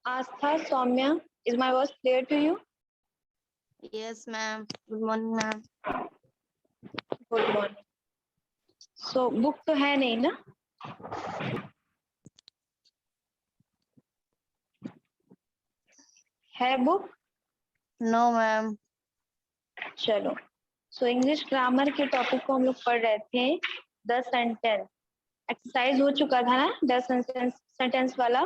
Astha, Soumya, is my voice clear to you? Yes, ma'am. Good morning, ma'am. Good morning. So book तो है नहीं ना? है book? No, ma'am. चलो. So English grammar के topic को हम लोग पढ़ रहे थे. 10 सेंटेंस एक्सरसाइज हो चुका था ना 10 सेंटेंस वाला.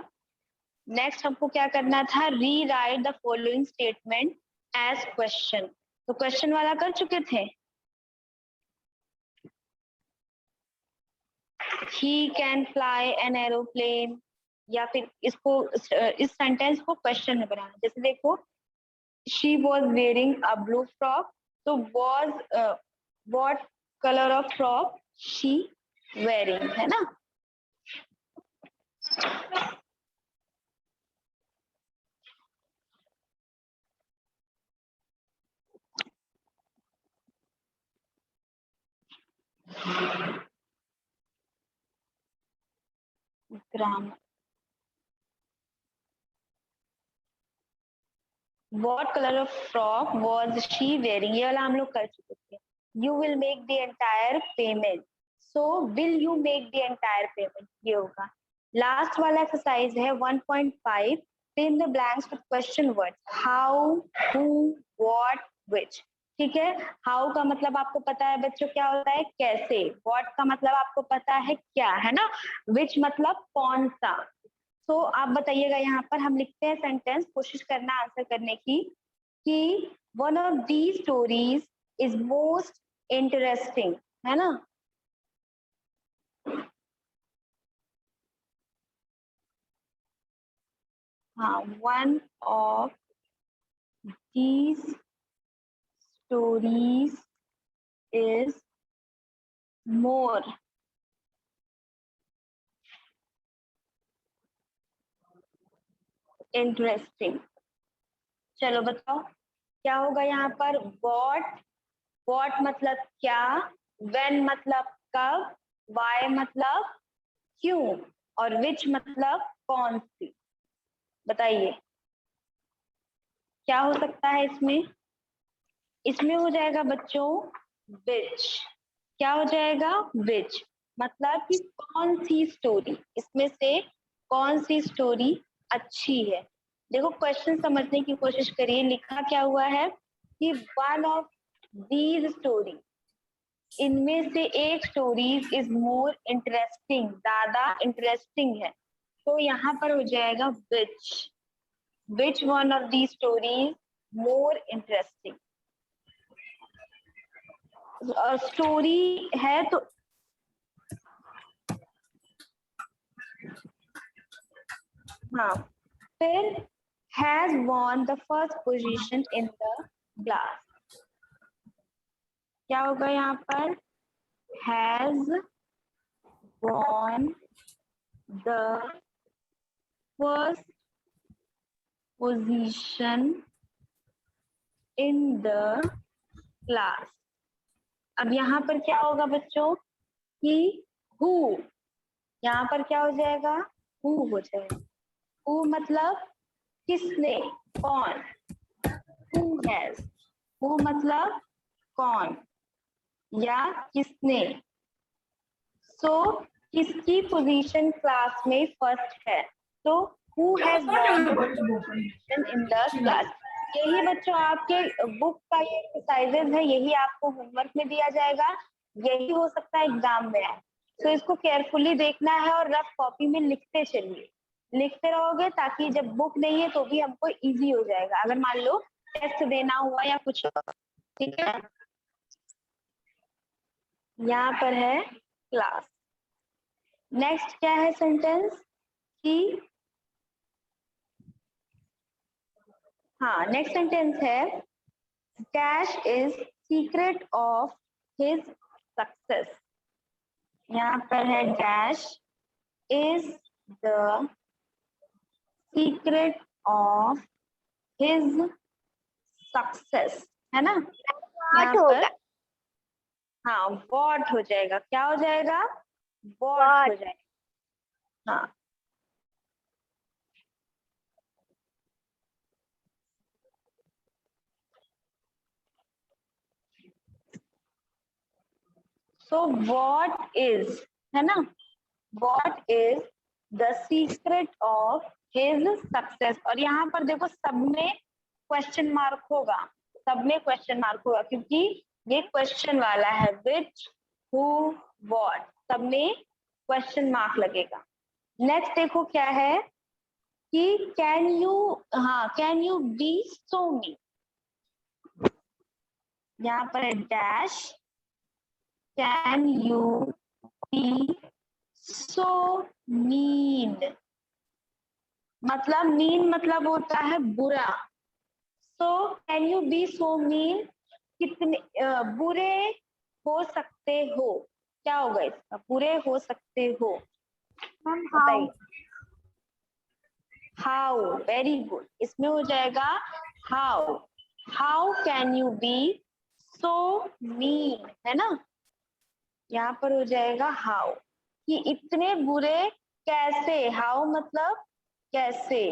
नेक्स्ट हमको क्या करना था, rewrite the following statement as question. तो क्वेश्चन वाला कर चुके थे. He can fly an aeroplane, या फिर इसको इस सेंटेंस को क्वेश्चन में बनाना. जैसे देखो, she was wearing a blue frock, तो was what colour of frock she wearing, है ना. Grammar. What color of frock was she wearing? ये वाला हम लोग कर चुके थे. You will make the entire payment. So will you make the entire payment? ये होगा. लास्ट वाला एक्सरसाइज है 1.5. Fill in the blanks with question words. How, who, what, which. ठीक है. हाउ का मतलब आपको पता है बच्चों क्या होता है, कैसे. व्हाट का मतलब आपको पता है क्या, है ना. विच मतलब कौन सा. तो आप बताइएगा, यहाँ पर हम लिखते हैं सेंटेंस, कोशिश करना आंसर करने की, कि one of the stories is most interesting, है ना. हाँ, one of these stories is more interesting. चलो बताओ क्या होगा यहाँ पर. वॉट मतलब क्या, व्हेन मतलब कब, वाई मतलब क्यों, और विच मतलब कौन सी. बताइए क्या हो सकता है इसमें. इसमें हो जाएगा बच्चों विच. क्या हो जाएगा, विच. मतलब कि कौन सी स्टोरी, इसमें से कौन सी स्टोरी अच्छी है. देखो क्वेश्चन समझने की कोशिश करिए. लिखा क्या हुआ है कि वन ऑफ दीज स्टोरी, इनमें से एक स्टोरीज इज मोर इंटरेस्टिंग, ज्यादा इंटरेस्टिंग है. तो यहाँ पर हो जाएगा which one of the stories more interesting. Story है तो हाँ, फिर has won the first position in the class. क्या होगा यहाँ पर, has won the first position in the class. अब यहाँ पर क्या होगा बच्चों कि हु, यहाँ पर क्या हो जाएगा, हु हो जाएगा. हु मतलब किसने, कौन. हु हैज, हु मतलब कौन या किसने. सो किसकी पोजीशन क्लास में फर्स्ट है, तो who has won the position in the class. यही बच्चों आपके बुक का ये एक्सरसाइजेज है, यही आपको होमवर्क में दिया जाएगा, यही हो सकता है एग्जाम में आए. तो इसको केयरफुली देखना है और रफ कॉपी में लिखते चलिए. लिखते रहोगे ताकि जब बुक नहीं है तो भी हमको इजी हो जाएगा, अगर मान लो टेस्ट देना हुआ या कुछ. ठीक है. यहाँ पर है क्लास. नेक्स्ट क्या है सेंटेंस कि, हाँ नेक्स्ट सेंटेंस है dash is secret of his success. यहाँ पर है dash is the secret of his success, है ना. यहाँ पर हाँ व्हाट हो जाएगा. क्या हो जाएगा, व्हाट हो जाएगा. हाँ सो व्हाट इज, है ना, what is the secret of his success. और यहाँ पर देखो सब में क्वेश्चन मार्क होगा, सब में क्वेश्चन मार्क होगा क्योंकि ये क्वेश्चन वाला है, विच, हु, व्हाट, सब में क्वेश्चन मार्क लगेगा। नेक्स्ट देखो क्या है कि कैन यू, हाँ, can you be so me, यहाँ पर है dash, can you be so mean, मतलब मीन मतलब होता है बुरा। So can you be so mean, कितने बुरे हो सकते हो, क्या होगा इसका, बुरे हो सकते हो, बताइए। हाउ, वेरी गुड, इसमें हो जाएगा how, how can you be so mean, है ना, यहाँ पर हो जाएगा हाउ, कि इतने बुरे कैसे, हाउ मतलब कैसे,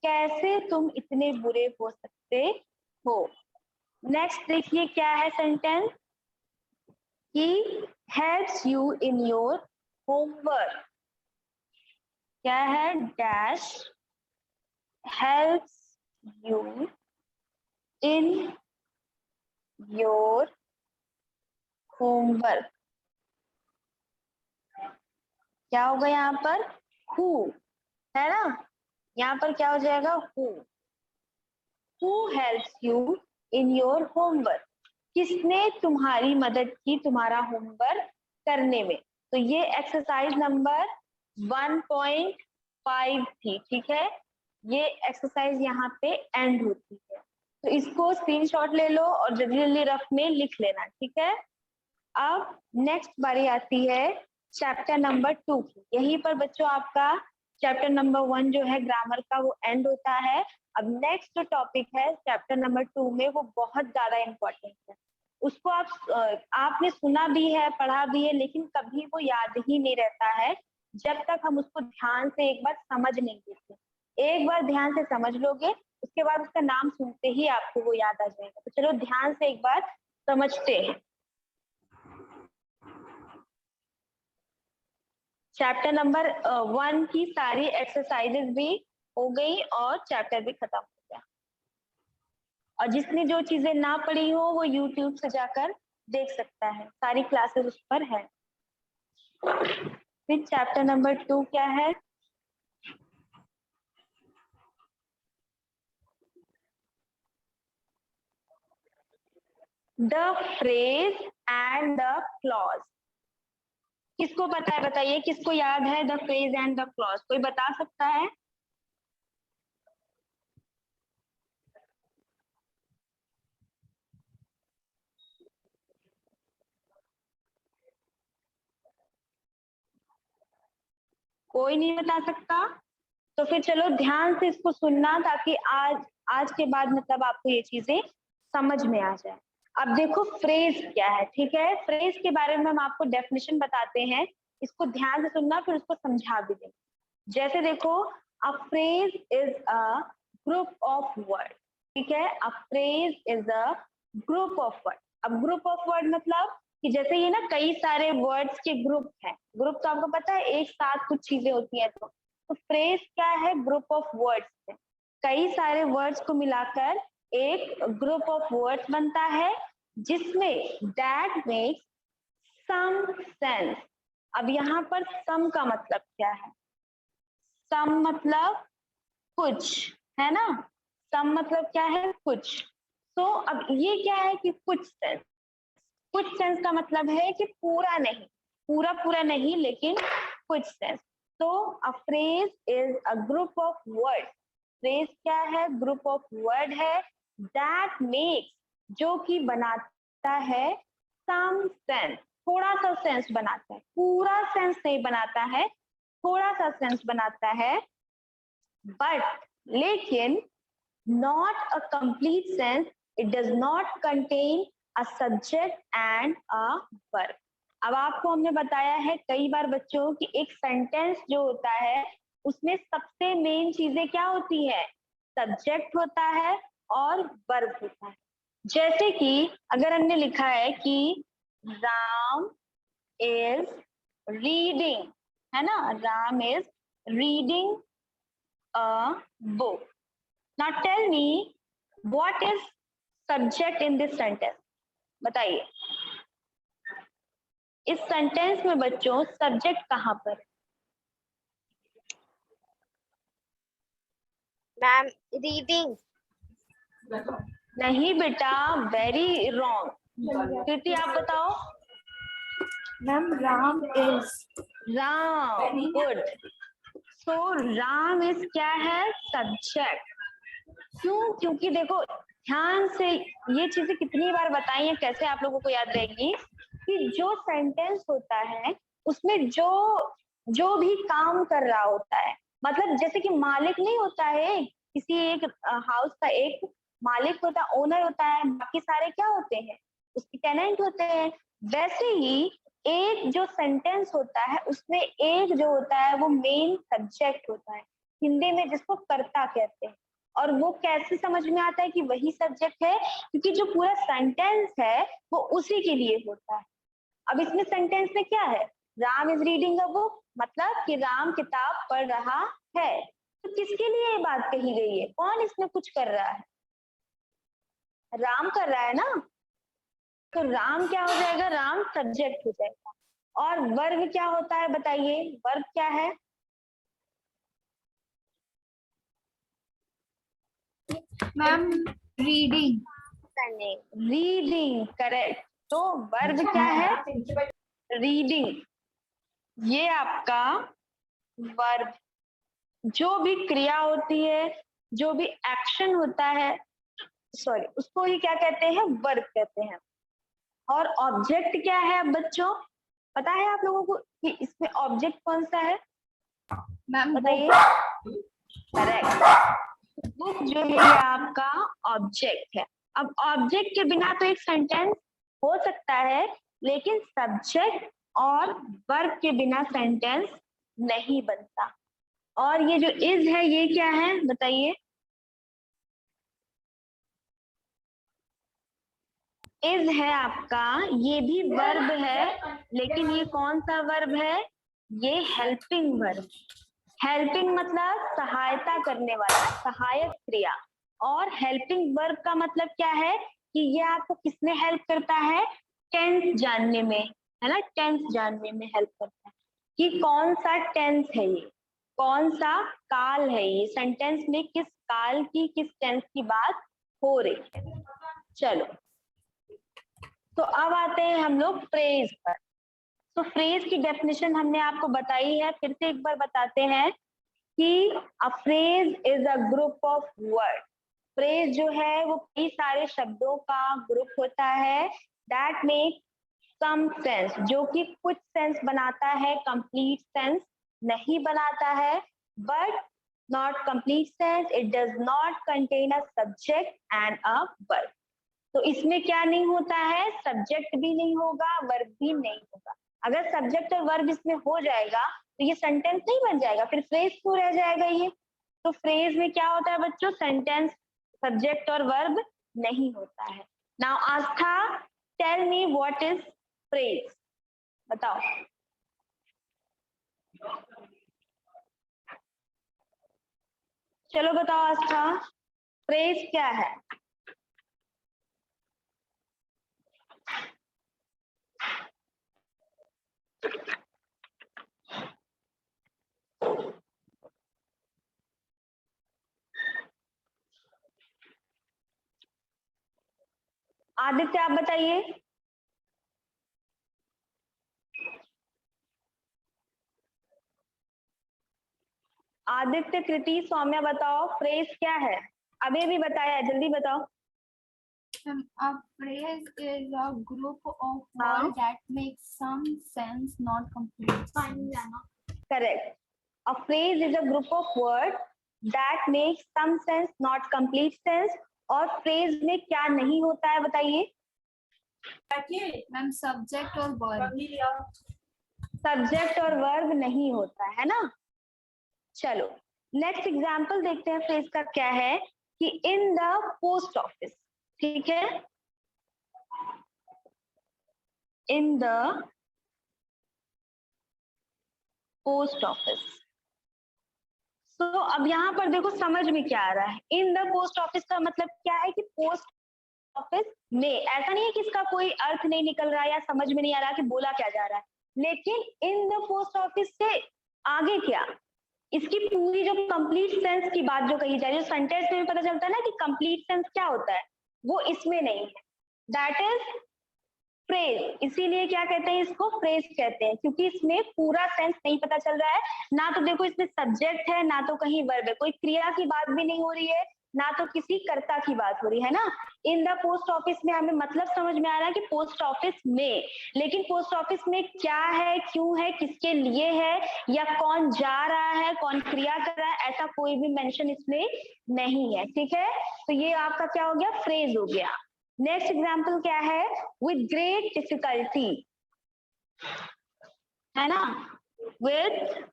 कैसे तुम इतने बुरे हो सकते हो। नेक्स्ट देखिए क्या है सेंटेंस, कि helps you in your homework, क्या है, dash helps you in your homework, क्या होगा यहाँ पर, हु, है ना, यहाँ पर क्या हो जाएगा, who helps you in your homework, किसने तुम्हारी मदद की तुम्हारा होमवर्क करने में। तो ये एक्सरसाइज नंबर 1.5 थी, ठीक है, ये एक्सरसाइज यहाँ पे एंड होती है, तो इसको स्क्रीनशॉट ले लो और जल्दी जल्दी रफ में लिख लेना, ठीक है। अब नेक्स्ट बारी आती है चैप्टर नंबर 2 की, यहीं पर बच्चों आपका चैप्टर नंबर 1 जो है ग्रामर का वो एंड होता है। अब नेक्स्ट जो टॉपिक है चैप्टर नंबर 2 में वो बहुत ज्यादा इम्पोर्टेंट है, उसको आपने सुना भी है, पढ़ा भी है, लेकिन कभी वो याद ही नहीं रहता है जब तक हम उसको ध्यान से एक बार समझ नहीं लेते। एक बार ध्यान से समझ लोगे उसके बाद उसका नाम सुनते ही आपको वो याद आ जाएगा। तो चलो ध्यान से एक बार समझते हैं। चैप्टर नंबर 1 की सारी एक्सरसाइजेस भी हो गई और चैप्टर भी खत्म हो गया। और जिसने जो चीजें ना पढ़ी हो वो यूट्यूब से जाकर देख सकता है, सारी क्लासेस उस पर है। फिर चैप्टर नंबर 2 क्या है, the phrase and the clause. किसको पता है बताइए, किसको याद है the phrase and the clause, कोई बता सकता है। कोई नहीं बता सकता, तो फिर चलो ध्यान से इसको सुनना ताकि आज के बाद मतलब आपको ये चीजें समझ में आ जाए। अब देखो फ्रेज क्या है, ठीक है, फ्रेज के बारे में हम आपको डेफिनेशन बताते हैं, इसको ध्यान से सुनना फिर उसको समझा भी देंगे। जैसे देखो, a phrase is a group of word, ठीक है, a phrase is a group of word. अब ग्रुप ऑफ वर्ड मतलब कि जैसे ये ना कई सारे वर्ड्स के ग्रुप हैं, ग्रुप तो आपको पता है एक साथ कुछ चीजें होती हैं, तो फ्रेज क्या है, ग्रुप ऑफ वर्ड्स है, कई सारे वर्ड्स को मिलाकर एक ग्रुप ऑफ वर्ड्स बनता है जिसमें दैट मेक्स सम सेंस। अब यहाँ पर सम का मतलब क्या है, सम मतलब कुछ, है ना, सम मतलब क्या है, कुछ। तो अब ये क्या है कि कुछ सेंस, कुछ सेंस का मतलब है कि पूरा नहीं, पूरा पूरा नहीं लेकिन कुछ सेंस। तो a phrase is a group of word, phrase क्या है, ग्रुप ऑफ वर्ड है, दैट मेक्स, जो कि बनाता है, सम सेंस, थोड़ा सा सेंस बनाता है, पूरा सेंस नहीं बनाता है, थोड़ा सा सेंस बनाता है, बट लेकिन not a complete sense, it does not contain a subject and a verb। अब आपको हमने बताया है कई बार बच्चों कि एक सेंटेंस जो होता है उसमें सबसे मेन चीजें क्या होती है, सब्जेक्ट होता है और वर्ब होता है। जैसे कि अगर हमने लिखा है कि राम is reading, है ना, Ram is reading a book. Now tell me what is subject in this sentence. बताइए इस सेंटेंस में बच्चों सब्जेक्ट कहाँ पर? Ma'am reading. नहीं बेटा, वेरी रॉन्ग। कृति आप बताओ। Ma'am Ram is. Ram, good. So Ram is क्या है? सब्जेक्ट। क्यों? क्योंकि देखो ध्यान से ये चीजें कितनी बार बताई हैं, कैसे आप लोगों को याद रहेगी कि जो सेंटेंस होता है उसमें जो भी काम कर रहा होता है, मतलब जैसे कि मालिक नहीं होता है किसी एक हाउस का, एक मालिक होता है, ओनर होता है, बाकी सारे क्या होते हैं? उसके टेनेंट होते हैं। वैसे ही एक जो सेंटेंस होता है उसमें एक जो होता है वो मेन सब्जेक्ट होता है, हिंदी में जिसको कर्ता कहते हैं। और वो कैसे समझ में आता है कि वही सब्जेक्ट है? क्योंकि जो पूरा सेंटेंस है वो उसी के लिए होता है। अब इसमें सेंटेंस में क्या है? Ram is reading a book, मतलब कि राम किताब पढ़ रहा है। तो किसके लिए ये बात कही गई है? कौन इसमें कुछ कर रहा है? राम कर रहा है ना। तो राम क्या हो जाएगा? राम सब्जेक्ट हो जाएगा। और वर्ब क्या होता है बताइए? वर्ब क्या है? Ma'am reading. Reading, correct. तो वर्ब क्या है? रीडिंग। ये आपका वर्ब, जो भी क्रिया होती है, जो भी एक्शन होता है, सॉरी, उसको ही क्या कहते हैं? वर्ब कहते हैं। और ऑब्जेक्ट क्या है? अब बच्चों पता है आप लोगों को कि इसमें ऑब्जेक्ट कौन सा है? मैम बताइए। करेक्ट, बुक जो है ये आपका ऑब्जेक्ट है। अब ऑब्जेक्ट के बिना तो एक सेंटेंस हो सकता है, लेकिन सब्जेक्ट और वर्ब के बिना सेंटेंस नहीं बनता। और ये जो इज है ये क्या है बताइए? इज है आपका, ये भी वर्ब है, लेकिन ये कौन सा वर्ब है? ये हेल्पिंग वर्ब। हेल्पिंग मतलब सहायता करने वाला, सहायक क्रिया। और हेल्पिंग वर्ब का मतलब क्या है कि ये आपको किसमें हेल्प करता है? टेंस जानने में, है ना, टेंस जानने में हेल्प करता है कि कौन सा टेंस है ये, कौन सा काल है ये, सेंटेंस में किस काल की, किस टेंस की बात हो रही है। चलो, तो अब आते हैं हम लोग फ्रेज पर। तो फ्रेज की डेफिनेशन हमने आपको बताई है, फिर से एक बार बताते हैं कि a phrase is a group of word. Phrase जो है वो कई सारे शब्दों का ग्रुप होता है दैट मेक सम सेंस, जो कि कुछ सेंस बनाता है, कंप्लीट सेंस नहीं बनाता है। But not complete sense, it does not contain a subject and a verb. तो इसमें क्या नहीं होता है? सब्जेक्ट भी नहीं होगा, वर्ब भी नहीं होगा। अगर सब्जेक्ट और वर्ब इसमें हो जाएगा तो ये सेंटेंस नहीं बन जाएगा, फिर फ्रेज क्यों रह जाएगा ये? तो फ्रेज में क्या होता है बच्चों? सेंटेंस, सब्जेक्ट और वर्ब नहीं होता है। Now Astha, tell me what is phrase, बताओ। चलो बताओ आस्था, फ्रेज क्या है? आदित्य आप बताइए। आदित्य, कृति, सौम्या बताओ फ्रेज क्या है? अभी भी बताया, जल्दी बताओ। A phrase is a group of हाँ। words that make some sense, not complete. Correct. A phrase is a group of words that makes some sense, not complete sense. और phrase में क्या नहीं होता है बताइए? मैम सब्जेक्ट और verb. Subject और वर्ब नहीं होता है ना। चलो नेक्स्ट एग्जाम्पल देखते हैं फ्रेज का क्या है कि इन द पोस्ट ऑफिस, ठीक है, इन द पोस्ट ऑफिस। तो अब यहाँ पर देखो समझ में क्या आ रहा है, इन द पोस्ट ऑफिस का मतलब क्या है कि पोस्ट ऑफिस में, ऐसा नहीं है कि इसका कोई अर्थ नहीं निकल रहा है या समझ में नहीं आ रहा कि बोला क्या जा रहा है, लेकिन इन द पोस्ट ऑफिस से आगे क्या, इसकी पूरी जो कंप्लीट सेंस की बात जो कही जा रही है, सेंटेंस में भी पता चलता है ना कि कंप्लीट सेंस क्या होता है, वो इसमें नहीं है, दैट इज फ्रेज। इसीलिए क्या कहते हैं इसको, फ्रेज कहते हैं, क्योंकि इसमें पूरा सेंस नहीं पता चल रहा है, ना तो देखो इसमें सब्जेक्ट है, ना तो कहीं वर्ब है, कोई क्रिया की बात भी नहीं हो रही है, ना तो किसी कर्ता की बात हो रही है ना। इन द पोस्ट ऑफिस में हमें मतलब समझ में आ रहा है कि पोस्ट ऑफिस में, लेकिन पोस्ट ऑफिस में क्या है, क्यों है, किसके लिए है, या कौन जा रहा है, कौन क्रिया कर रहा है, ऐसा कोई भी मेंशन इसमें नहीं है, ठीक है। तो ये आपका क्या हो गया, फ्रेज हो गया। नेक्स्ट एग्जाम्पल क्या है, विद ग्रेट डिफिकल्टी, है ना, विद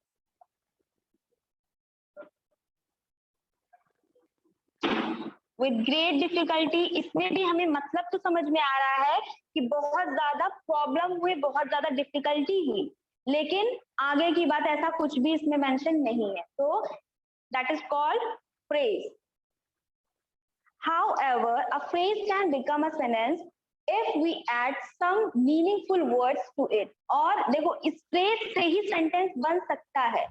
ग्रेट डिफिकल्टी, इसमें भी हमें मतलब तो समझ में आ रहा है कि बहुत ज्यादा प्रॉब्लम हुई, बहुत ज्यादा डिफिकल्टी हुई, लेकिन आगे की बात ऐसा कुछ भी इसमें मेंशन नहीं है, तो that is called phrase. However, a phrase can become a sentence if we add some meaningful words to it. और देखो इस फ्रेज से ही सेंटेंस बन सकता है,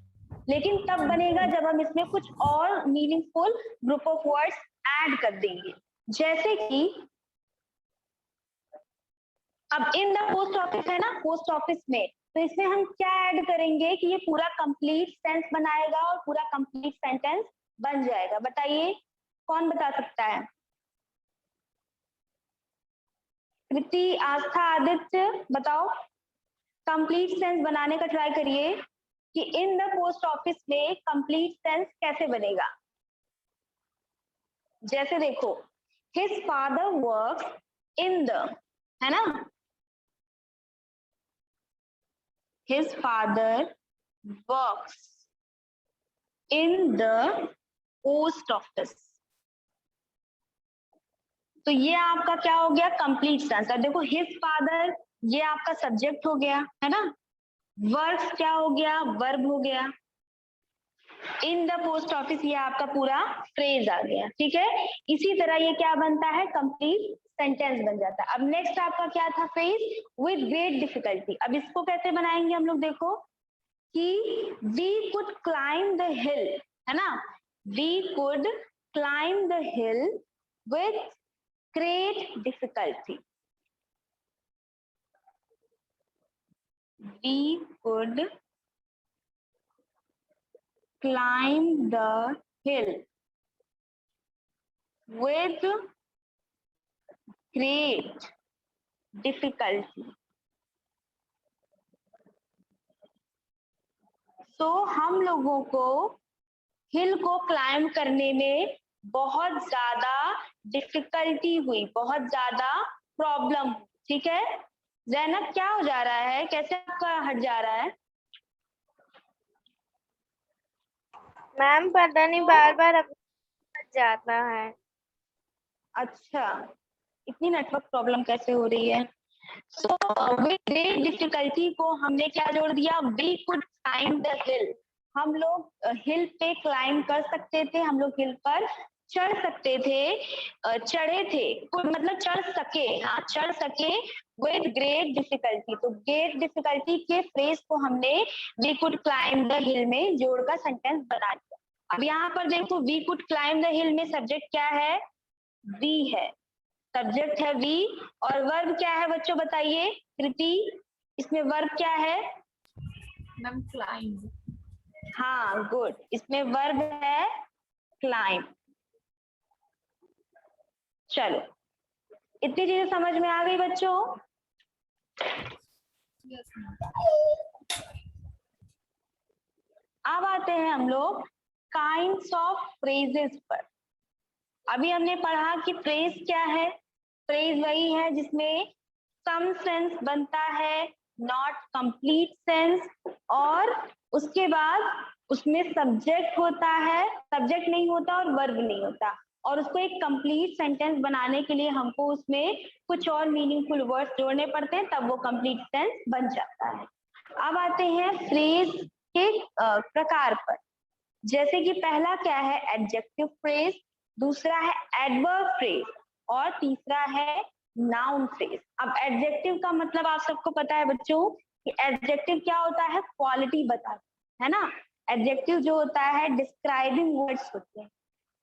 लेकिन तब बनेगा जब हम इसमें कुछ और meaningful group of words add कर देंगे, जैसे कि अब इन द पोस्ट ऑफिस है ना, पोस्ट ऑफिस में, तो इसमें हम क्या ऐड करेंगे कि ये पूरा कंप्लीट सेंस बनाएगा और पूरा कंप्लीट सेंटेंस बन जाएगा, बताइए कौन बता सकता है। कृति, आस्था, आदित्य बताओ, कंप्लीट सेंस बनाने का ट्राई करिए कि इन द पोस्ट ऑफिस में कंप्लीट सेंस कैसे बनेगा। जैसे देखो, his father works in the, है ना, his father works in the post office, तो ये आपका क्या हो गया, कंप्लीट सेंस। अब देखो हिज फादर, ये आपका सब्जेक्ट हो गया, है ना, वर्क्स क्या हो गया, वर्ब हो गया, इन द पोस्ट ऑफिस ये आपका पूरा फ्रेज आ गया, ठीक है। इसी तरह ये क्या बनता है, कंप्लीट सेंटेंस बन जाता है। अब नेक्स्ट आपका क्या था, फ्रेज विद ग्रेट डिफिकल्टी। अब इसको कैसे बनाएंगे हम लोग, देखो कि we could climb the hill, है ना, we could climb the hill with great difficulty. We could climb the hill with great difficulty. So हम लोगों को हिल को क्लाइम करने में बहुत ज्यादा डिफिकल्टी हुई, बहुत ज्यादा प्रॉब्लम, ठीक है। जैनब क्या हो जा रहा है, कैसे आपका हट जा रहा है? मैम पता नहीं बार बार हट जाता है। अच्छा, इतनी नेटवर्क प्रॉब्लम कैसे हो रही है? सो विद ग्रेट डिफिकल्टी को हमने क्या जोड़ दिया, we could climb the hill, हम लोग हिल पे क्लाइम कर सकते थे, हम लोग हिल पर चढ़ सकते थे, चढ़े थे, मतलब चढ़ सके, हाँ चढ़ सके विद ग्रेट डिफिकल्टी। तो ग्रेट डिफिकल्टी के फ्रेज को हमने वी कुड क्लाइम द हिल में जोड़कर सेंटेंस बना दिया। अब यहाँ पर देखो, वी कुड क्लाइम द हिल में सब्जेक्ट क्या है, वी है, सब्जेक्ट है वी, और वर्ब क्या है बच्चों बताइए, कृति, इसमें वर्ब क्या है? Ma'am climb. हाँ गुड, इसमें वर्ब है क्लाइंब। चलो, इतनी चीजें समझ में आ गई बच्चों? Yes ma'am. अब आते हैं हम लोग काइंड्स ऑफ फ्रेजेस पर। अभी हमने पढ़ा कि फ्रेज क्या है, फ्रेज वही है जिसमें सम सेंस बनता है, नॉट कंप्लीट सेंस, और उसके बाद उसमें सब्जेक्ट होता है, सब्जेक्ट नहीं होता और वर्ब नहीं होता, और उसको एक कंप्लीट सेंटेंस बनाने के लिए हमको उसमें कुछ और मीनिंगफुल वर्ड्स जोड़ने पड़ते हैं, तब वो कंप्लीट सेंस बन जाता है। अब आते हैं फ्रेज के प्रकार पर। जैसे कि पहला क्या है, एडजेक्टिव फ्रेज, दूसरा है एडवर्ब फ्रेज और तीसरा है नाउन फ्रेज। अब एडजेक्टिव का मतलब आप सबको पता है बच्चों कि एडजेक्टिव क्या होता है, क्वालिटी बताता है ना। एडजेक्टिव जो होता है डिस्क्राइबिंग वर्ड्स होते हैं,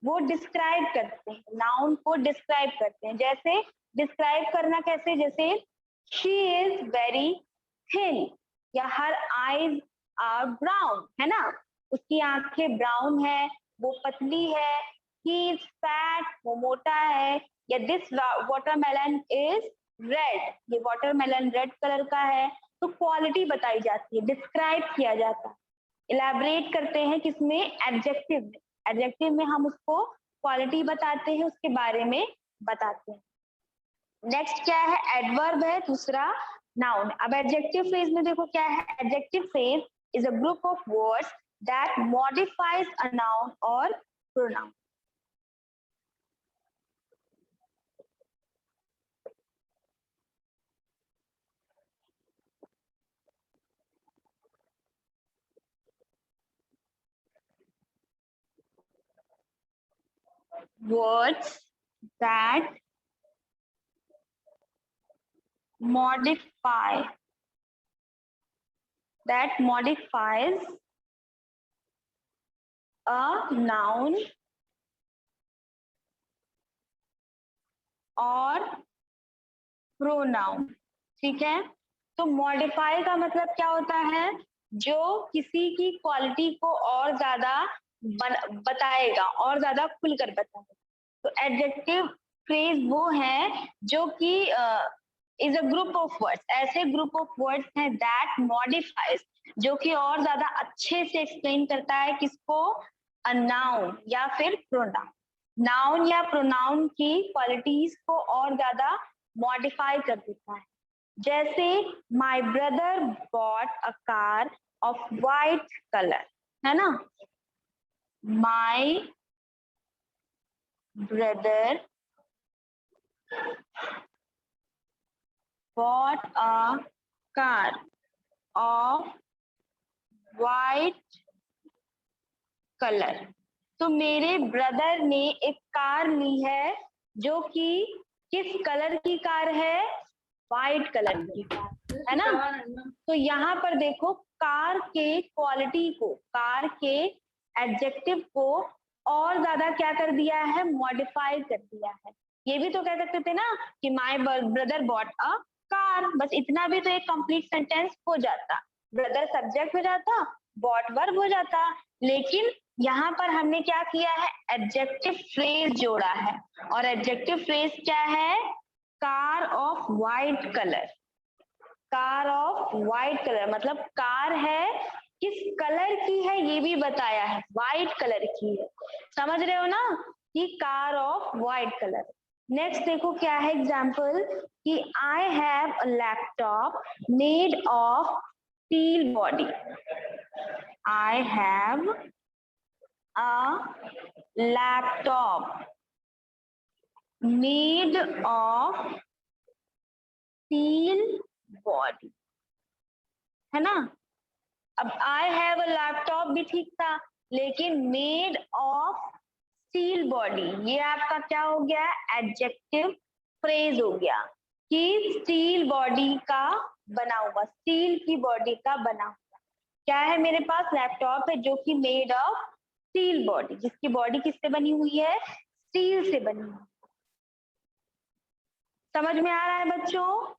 वो डिस्क्राइब करते हैं, नाउन को डिस्क्राइब करते हैं। जैसे डिस्क्राइब करना कैसे, जैसे शी इज वेरी थिन या हर आईज आर ब्राउन, है ना, उसकी आंखें ब्राउन है, वो पतली है। ही इज फैट, वो मोटा है। या दिस वाटरमेलन इज रेड, ये वाटरमेलन रेड कलर का है। तो क्वालिटी बताई जाती है, डिस्क्राइब किया जाता है, इलेबरेट करते हैं किसमें, एडजेक्टिव में। एडजेक्टिव में हम उसको क्वालिटी बताते हैं, उसके बारे में बताते हैं। नेक्स्ट क्या है, एडवर्ब है, दूसरा नाउन। अब एडजेक्टिव फ्रेज में देखो क्या है, adjective phrase is a group of words that modifies a noun और pronoun. Words that modifies a noun और प्रोनाउन। ठीक है, तो मॉडिफाई का मतलब क्या होता है, जो किसी की क्वालिटी को और ज्यादा बताएगा, और ज्यादा खुलकर बताएगा। तो एडजेक्टिव फ्रेज वो है जो कि is a group of words, ऐसे ग्रुप ऑफ वर्ड्स हैं दैट मॉडिफाइज, जो कि और ज्यादा अच्छे से एक्सप्लेन करता है किसको, अ नाउन या फिर प्रोनाउन। नाउन या प्रोनाउन की क्वालिटीज को और ज्यादा मॉडिफाई कर देता है। जैसे my brother bought a car of white colour, है ना, my brother bought a car of white color। तो मेरे ब्रदर ने एक कार ली है जो कि किस कलर की कार है, वाइट कलर की कार, है ना। तो यहाँ पर देखो कार के क्वालिटी को, कार के एडजेक्टिव को और ज्यादा क्या कर दिया है, मॉडिफाई कर दिया है। ये भी तो कह सकते थे ना कि my brother bought a car, बस इतना भी तो एक कंप्लीट सेंटेंस हो जाता। ब्रदर सब्जेक्ट हो जाता, बॉट वर्ब हो जाता। लेकिन यहाँ पर हमने क्या किया है, एडजेक्टिव फ्रेज जोड़ा है। और एडजेक्टिव फ्रेज क्या है, car of white colour. Car of white colour मतलब कार है, किस कलर की है ये भी बताया है, वाइट कलर की है। समझ रहे हो ना कि car of white colour. Next देखो क्या है एग्जाम्पल, कि I have a laptop made of steel body. I have a laptop made of steel body, है ना। अब आई हैव अ लैपटॉप भी ठीक था, लेकिन मेड ऑफ स्टील बॉडी ये आपका क्या हो गया, एडजेक्टिव फ्रेज हो गया कि स्टील बॉडी का बना हुआ, स्टील की बॉडी का बना हुआ। क्या है मेरे पास, लैपटॉप है जो कि मेड ऑफ स्टील बॉडी, जिसकी बॉडी किससे बनी हुई है, स्टील से बनी हुई। समझ में आ रहा है बच्चों,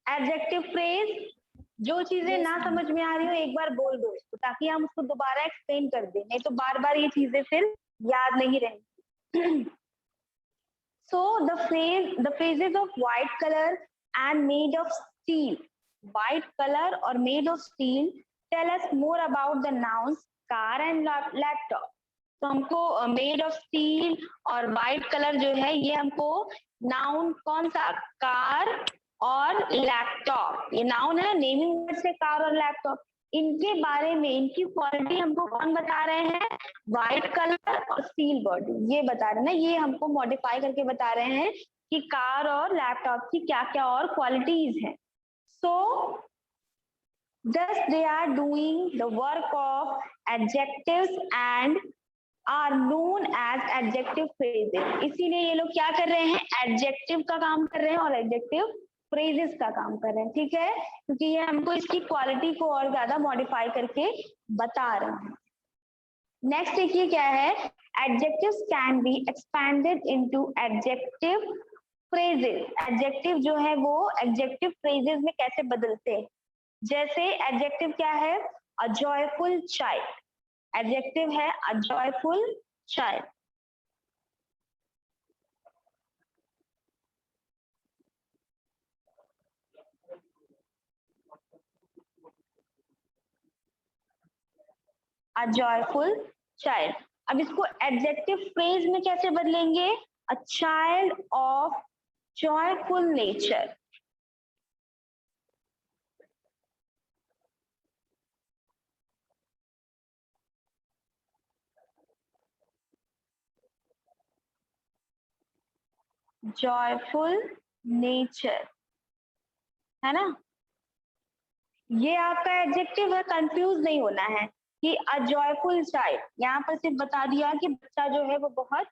एडजेक्टिव फ्रेज। जो चीजें ना समझ में आ रही हो एक बार बोल दो इसको, ताकि हम उसको दोबारा एक्सप्लेन कर दें, नहीं तो बार बार ये चीजें फिर याद नहीं रहेंगी। So the phrases of white color and made of steel, white color और made of steel tell us more about the nouns car and laptop। तो हमको made of steel और white color जो है ये हमको नाउन कौन सा, कार और लैपटॉप, ये नाउन है, नेमिंग वर्ड से कार और लैपटॉप, इनके बारे में, इनकी क्वालिटी हमको कौन बता रहे हैं, व्हाइट कलर और स्टील बॉडी ये बता रहे हैं ना। ये हमको मॉडिफाई करके बता रहे हैं कि कार और लैपटॉप की क्या क्या और क्वालिटीज हैं। सो Thus they are doing the work of adjectives and are known as adjective phrases. इसीलिए ये लोग क्या कर रहे हैं, एडजेक्टिव का काम कर रहे हैं और एडजेक्टिव फ्रेजेस का काम कर रहे हैं, ठीक है, क्योंकि ये हमको इसकी क्वालिटी को और ज्यादा मॉडिफाई करके बता रहे हैं। नेक्स्ट देखिए क्या है, adjectives can be expanded into adjective phrases. Adjective जो है वो एडजेक्टिव फ्रेजेस में कैसे बदलते हैं, जैसे एडजेक्टिव क्या है, अ जॉयफुल चाइल्ड, एडजेक्टिव है अ जॉयफुल चाइल्ड। अ जॉयफुल चाइल्ड। अब इसको एडजेक्टिव फ्रेज में कैसे बदलेंगे, a child of joyful nature. Joyful nature है ना, ये आपका एडजेक्टिव है, कंफ्यूज नहीं होना है कि अ जॉयफुल चाइल्ड, यहाँ पर सिर्फ बता दिया कि बच्चा जो है वो बहुत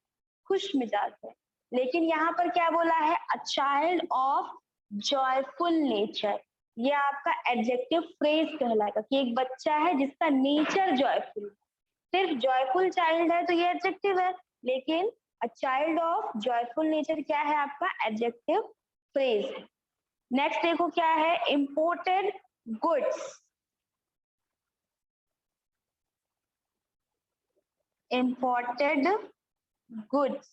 खुश मिजाज है, लेकिन यहाँ पर क्या बोला है, a child of joyful nature, ये आपका एडजेक्टिव फ्रेज कहलाएगा कि एक बच्चा है जिसका नेचर जॉयफुल। सिर्फ जॉयफुल चाइल्ड है तो ये एडजेक्टिव है, लेकिन a child of joyful nature क्या है, आपका एडजेक्टिव फ्रेज है। नेक्स्ट देखो क्या है, imported goods. Imported goods,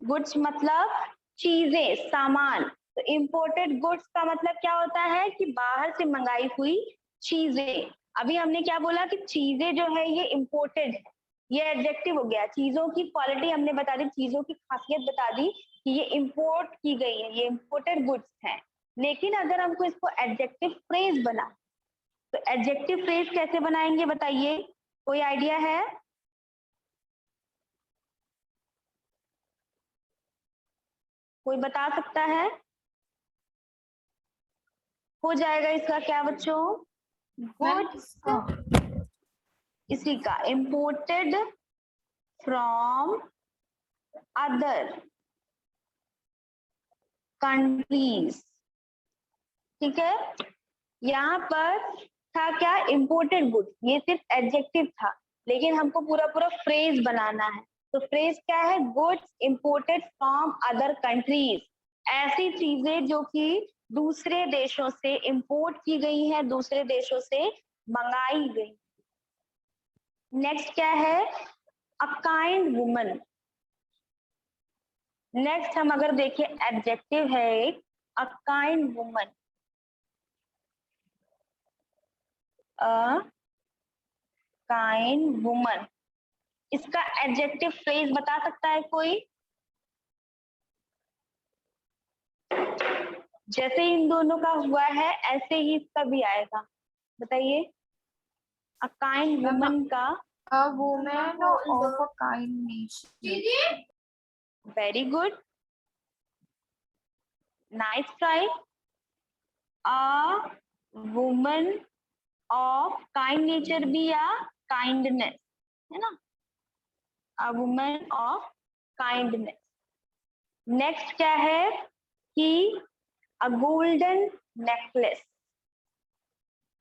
goods मतलब चीजें, सामान, तो इंपोर्टेड गुड्स का मतलब क्या होता है कि बाहर से मंगाई हुई चीजें। अभी हमने क्या बोला कि चीजें जो है ये इंपोर्टेड है, ये एडजेक्टिव हो गया, चीजों की क्वालिटी हमने बता दी, चीजों की खासियत बता दी कि ये इंपोर्ट की गई है, ये इंपोर्टेड गुड्स हैं। लेकिन अगर हमको इसको एडजेक्टिव फ्रेज बना, तो एडजेक्टिव फ्रेज कैसे बनाएंगे बताइए, कोई आइडिया है? कोई बता सकता है? हो जाएगा इसका क्या बच्चों, गुड्स, इसी का इंपोर्टेड फ्रॉम अदर कंट्रीज, ठीक है। यहाँ पर था क्या, इंपोर्टेड गुड्स, ये सिर्फ एडजेक्टिव था, लेकिन हमको पूरा पूरा फ्रेज बनाना है, तो फ्रेज क्या है, goods imported from other countries, ऐसी चीजें जो कि दूसरे देशों से इंपोर्ट की गई हैं, दूसरे देशों से मंगाई गई। नेक्स्ट क्या है, अ काइंड वुमन। नेक्स्ट हम अगर देखें एडजेक्टिव है एक, a kind woman, a kind woman, इसका एडजेक्टिव फ्रेज बता सकता है कोई? जैसे इन दोनों का हुआ है ऐसे ही इसका भी आएगा, बताइए। अ काइंड वुमन का, A woman of a kind nature. Very good, nice try. A woman of kind nature भी या काइंडनेस, है ना, a woman of kindness. Next क्या है कि अ गोल्डन नेकलेस,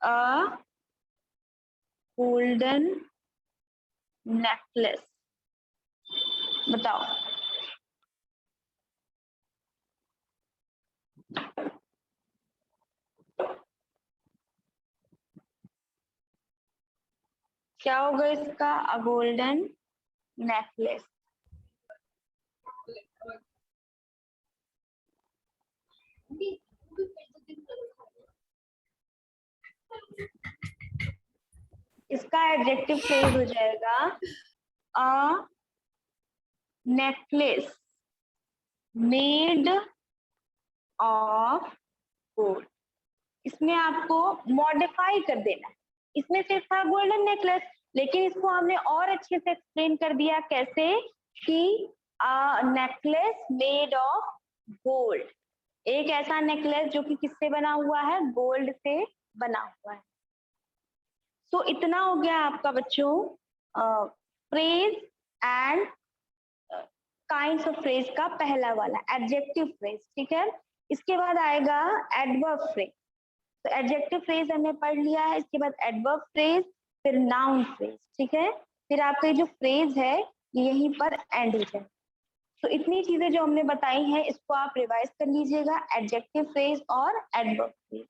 अ गोल्डन नेकलेस, बताओ। क्या होगा इसका, अ गोल्डन नेकलेस। इसका एडजेक्टिव फ्रेज हो जाएगा a necklace made of gold. इसमें आपको मॉडिफाई कर देना है, इसमें सिर्फ था गोल्डन नेकलेस, लेकिन इसको हमने और अच्छे से एक्सप्लेन कर दिया, कैसे कि नेकलेस मेड ऑफ गोल्ड, एक ऐसा नेकलेस जो कि किससे बना हुआ है, गोल्ड से बना हुआ है। तो इतना हो गया आपका बच्चों phrase and kinds of phrase का पहला वाला एडजेक्टिव फ्रेज, ठीक है। इसके बाद आएगा एडवर्ब फ्रेज। तो एडजेक्टिव फ्रेज हमने पढ़ लिया है, इसके बाद एडवर्ब फ्रेज, फिर नाउन फ्रेज, ठीक है। फिर आपका जो फ्रेज है ये यहीं पर एंड हो जाए। तो इतनी चीजें जो हमने बताई हैं इसको आप रिवाइज कर लीजिएगा, एडजेक्टिव फ्रेज और एडवर्ब फ्रेज।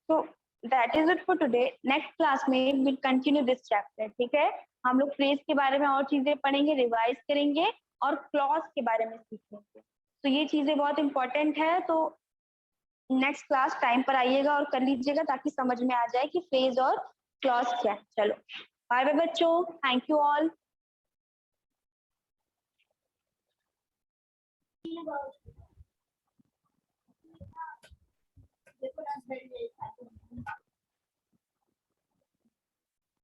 तो that is it for today. Next class में विल कंटिन्यू दिस चैप्टर, ठीक है। हम लोग फ्रेज के बारे में और चीजें पढ़ेंगे, रिवाइज करेंगे और क्लॉज के बारे में सीखेंगे। तो ये चीजें बहुत इंपॉर्टेंट है, तो नेक्स्ट क्लास टाइम पर आइएगा और कर लीजिएगा ताकि समझ में आ जाए कि फ्रेज और क्लॉज क्या है। चलो बाय बाय बच्चों, थैंक यू ऑल।